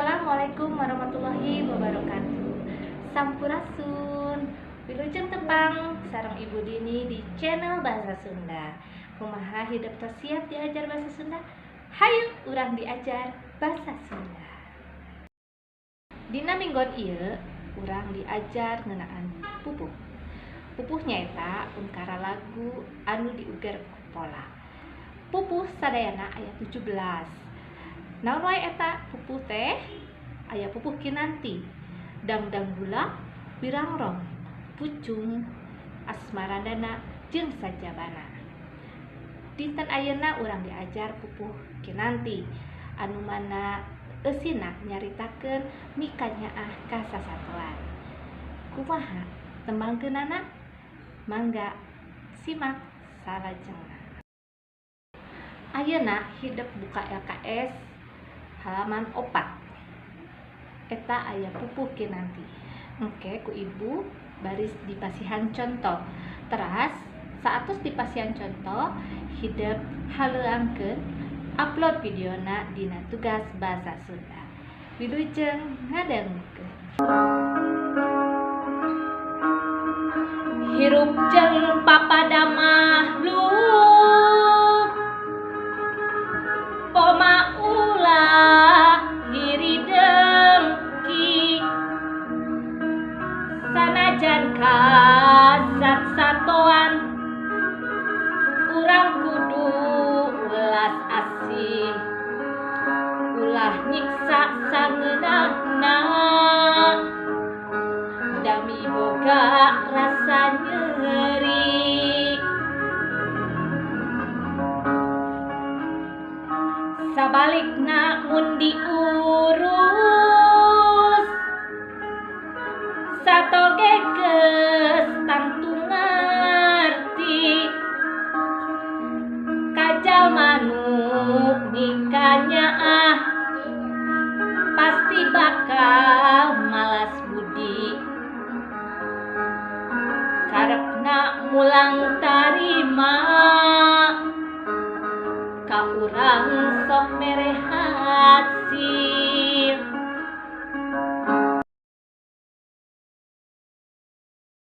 Assalamualaikum warahmatullahi wabarakatuh. Sampurasun, wilujeng tepang sareng Ibu Dini di channel Bahasa Sunda. Kumaha hidup tos siap diajar bahasa Sunda? Hayu urang diajar bahasa Sunda. Dina minggon ieu urang diajar ngeunaan pupuh. Pupuh nyaeta ungkara lagu anu diuger ku pola. Pupuh sadayana aya 17. Naon wae eta pupuh teh? Aya pupuh kinanti, dangdang gula, birangrong, pucung, asmarandana, jeung sajabana. Dinten ayeuna urang diajar pupuh kinanti, anu mana eusina nyaritakeun mika nyaah ka sasatoan. Kumaha tembangkeunana? Mangga simak salajengna. Ayeuna hideuk buka LKS halaman 4. Eta aya pupuh kinanti. Engke ku ibu baris dipasihan contoh. Teras saatos dipasihan contoh hideuk haleuangkeun upload videona dina tugas bahasa Sunda. Wilujeng ngadengkeun. Hirup jeung papada makhluk poma ulah dengki sanajan kasat satoan urang kudu welas asih ulah nyiksa sangeunahna dami boga rasa nyeri sabalikna mun diurus satoge geus tantu ngarti kajal manuk mikanya pasti bakal malas budi karepna mulang tarima ka urang sok mere hasil